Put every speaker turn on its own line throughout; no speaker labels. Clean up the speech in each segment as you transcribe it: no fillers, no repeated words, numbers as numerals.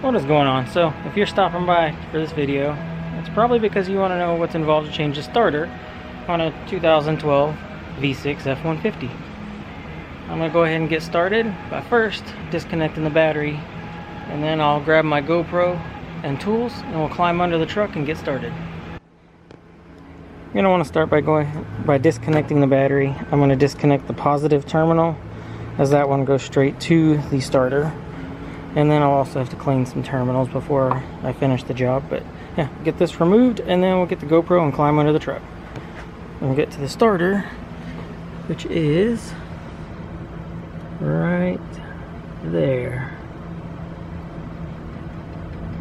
What is going on? So if you're stopping by for this video, it's probably because you want to know what's involved to change the starter on a 2012 V6 F150. I'm going to go ahead and get started by first disconnecting the battery, and then I'll grab my GoPro and tools and we'll climb under the truck and get started. You're going to want to start by disconnecting the battery. I'm going to disconnect the positive terminal, as that one goes straight to the starter. And then I'll also have to clean some terminals before I finish the job. But yeah, get this removed and then we'll get the GoPro and climb under the truck. And we'll get to the starter, which is right there.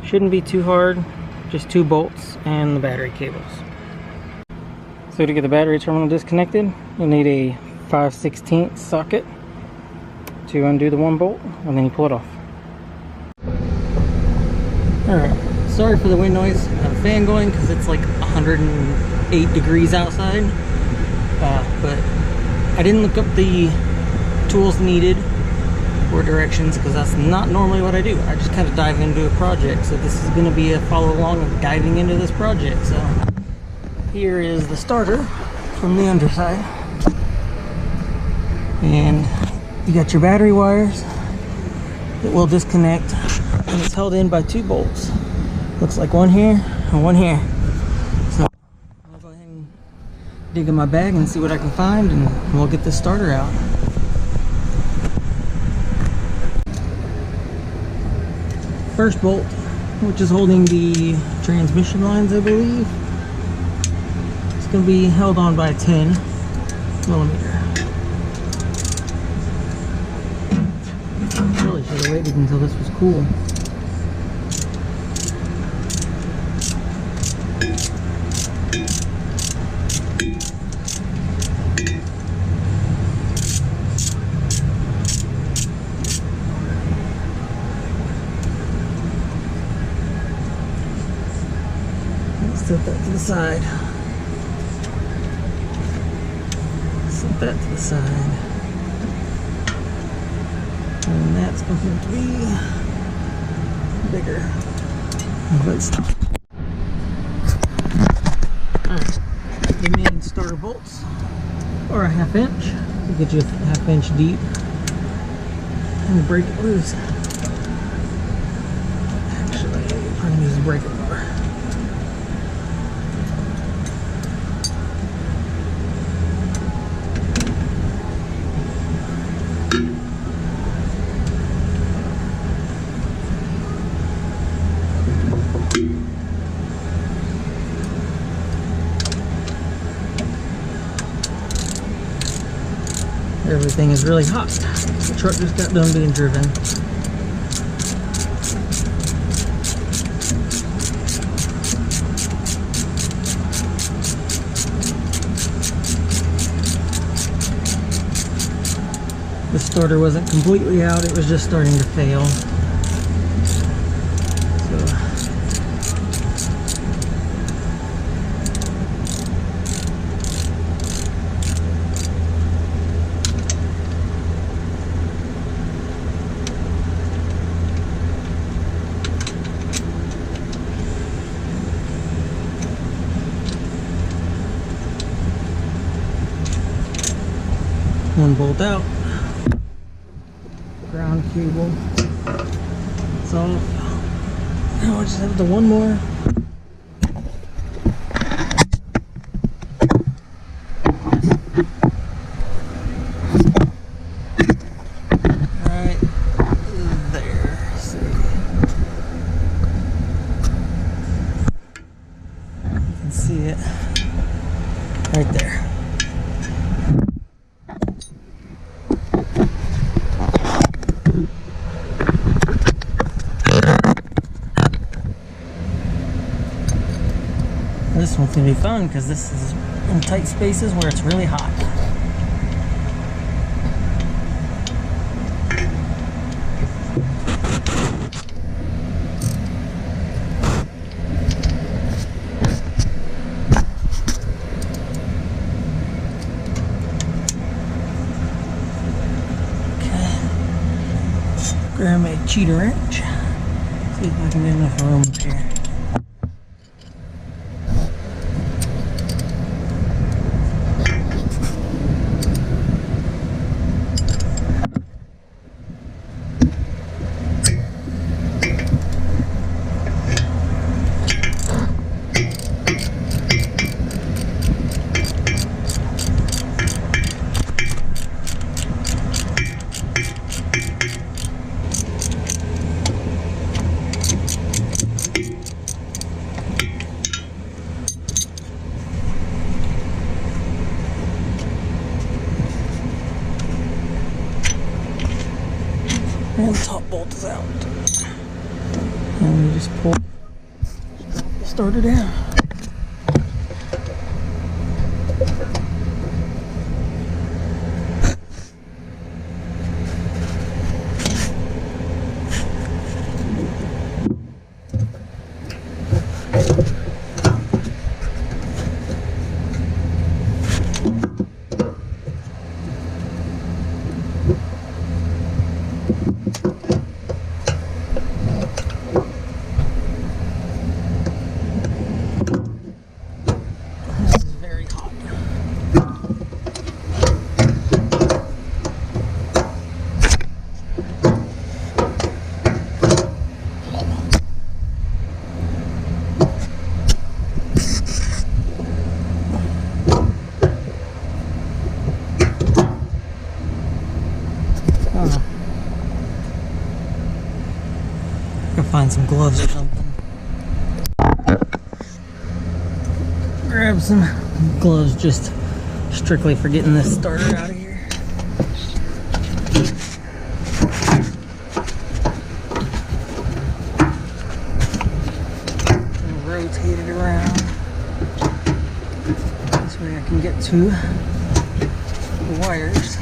Shouldn't be too hard, just 2 bolts and the battery cables. So to get the battery terminal disconnected, you'll need a 5/16 socket to undo the 1 bolt, and then you pull it off. Alright, sorry for the wind noise. I have a fan going because it's like 108 degrees outside. But I didn't look up the tools needed or directions because that's not normally what I do. I just kind of dive into a project. So this is going to be a follow along of diving into this project. So here is the starter from the underside. And you got your battery wires that will disconnect, and it's held in by 2 bolts. Looks like one here and one here. So I'll go ahead and dig in my bag and see what I can find, and we'll get this starter out. First bolt, which is holding the transmission lines, I believe, it's going to be held on by 10 millimeter. Really should have waited until this was cool. Set that to the side. Set that to the side. And that's going to be bigger. Let's stop. Alright. The main starter bolts are a 1/2 inch. You get you a 1/2 inch deep. And break it loose. Actually, you probably need to break it more. Everything is really hot. The truck just got done being driven. The starter wasn't completely out, it was just starting to fail. One bolt out, ground cable, it's off. Now I just have the one more. Right there, see. You can see it right there. This one's going to be fun because this is in tight spaces where it's really hot. Grab a cheater wrench, See if I can get enough room up here. And the top bolt is out. And we just pull the starter down. Find some gloves or something. Grab some gloves just strictly for getting this starter out of here. And rotate it around. This way I can get to the wires.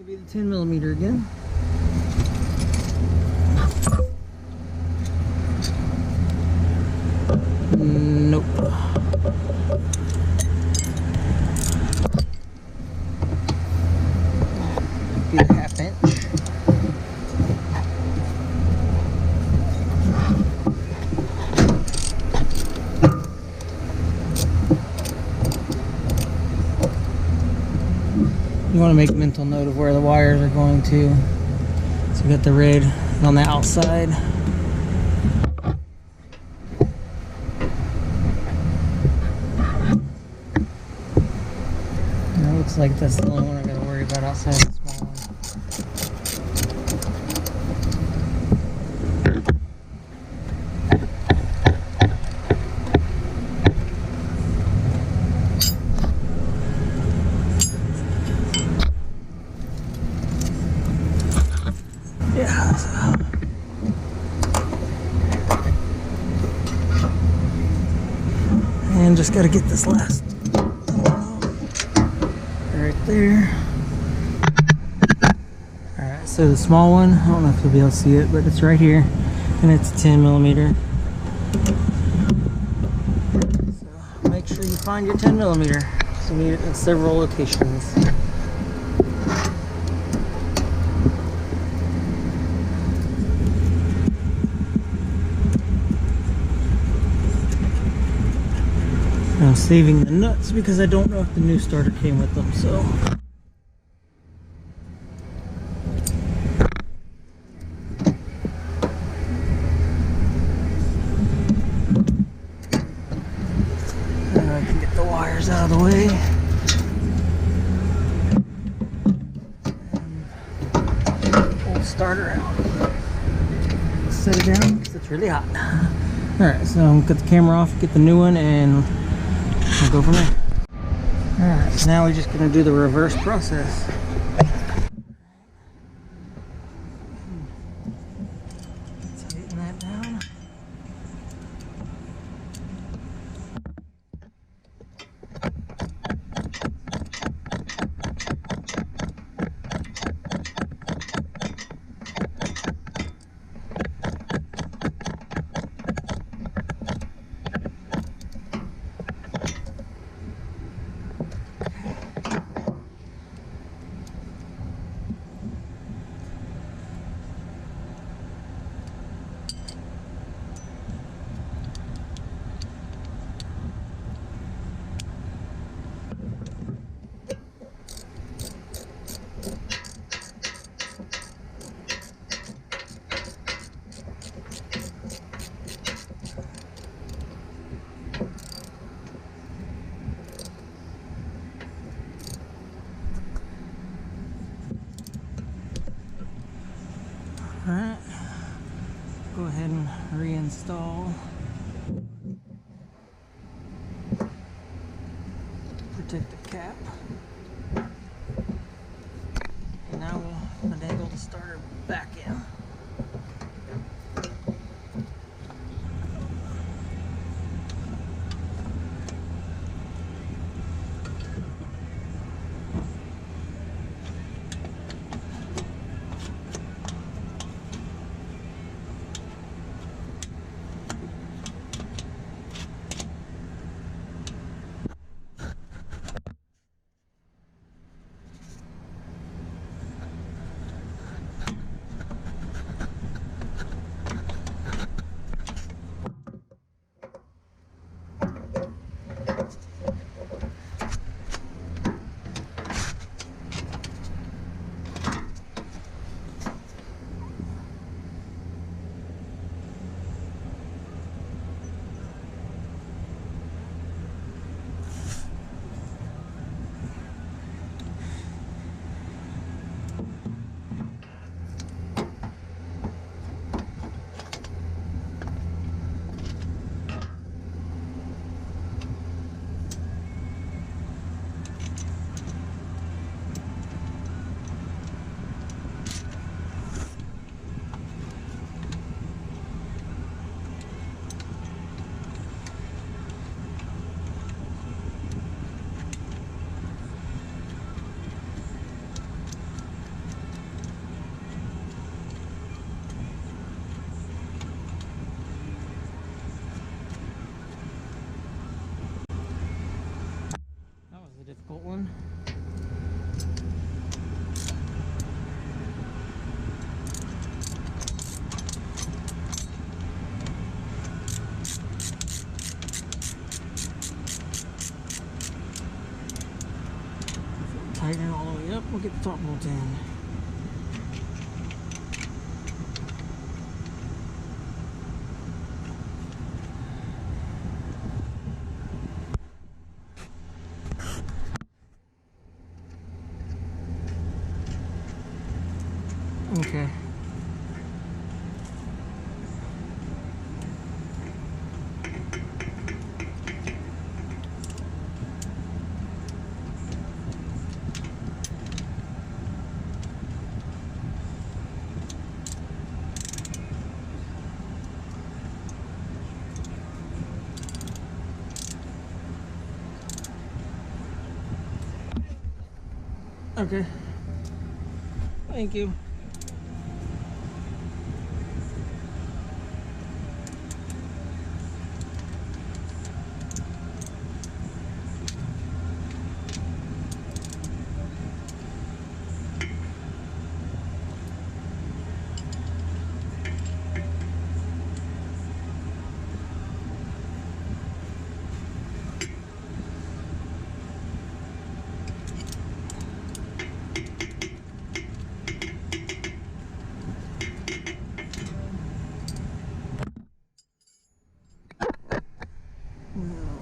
Be the 10mm again. Nope. Be a 1/2 inch. You want to make mental note of where the wires are going to. So we got the red on the outside. And it looks like that's the only one I got to worry about outside the small one. Yeah. And just got to get this last right there. Alright, so the small one, I don't know if you'll be able to see it, but it's right here, and it's 10mm. So make sure you find your 10mm. So you need it in several locations. I'm saving the nuts because I don't know if the new starter came with them, so. And I can get the wires out of the way. And pull the starter out. Set it down because it's really hot. Alright, so I'm gonna cut the camera off, get the new one, and we'll go from there. Alright, so now we're just going to do the reverse process. Tighten that down. protective cap. And now we'll finagle the starter back in. Difficult one. Tighten it all the way up, we'll get the top bolt in. Okay. Okay. Thank you.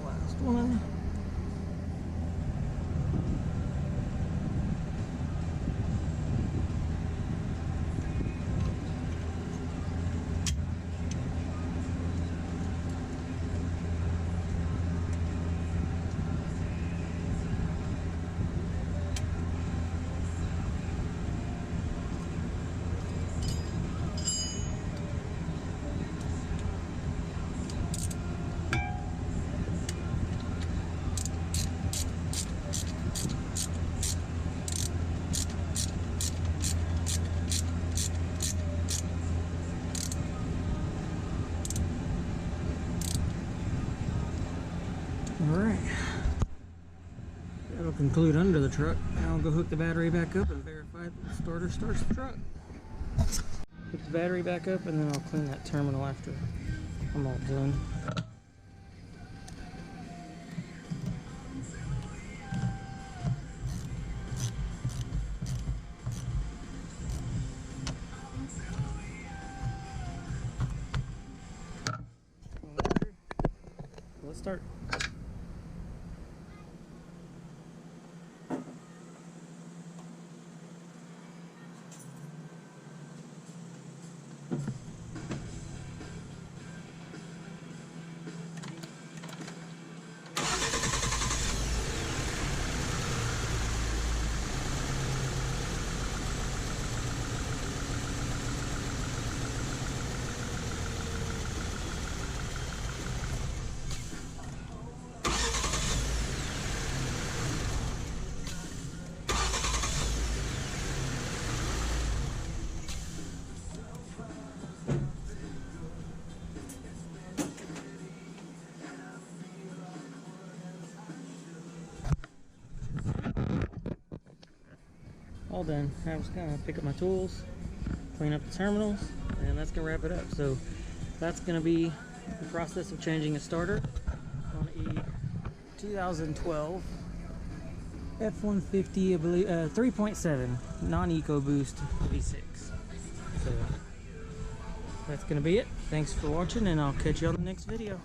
Last one. Alright, that'll conclude under the truck. Now I'll go hook the battery back up and verify that the starter starts the truck. Hook the battery back up and then I'll clean that terminal after I'm all done. Let's start. all done. I'm just gonna pick up my tools, clean up the terminals, and that's gonna wrap it up. So that's gonna be the process of changing a starter on a 2012 F150, I believe, 3.7 non-EcoBoost V6. So that's gonna be it. Thanks for watching, and I'll catch you on the next video.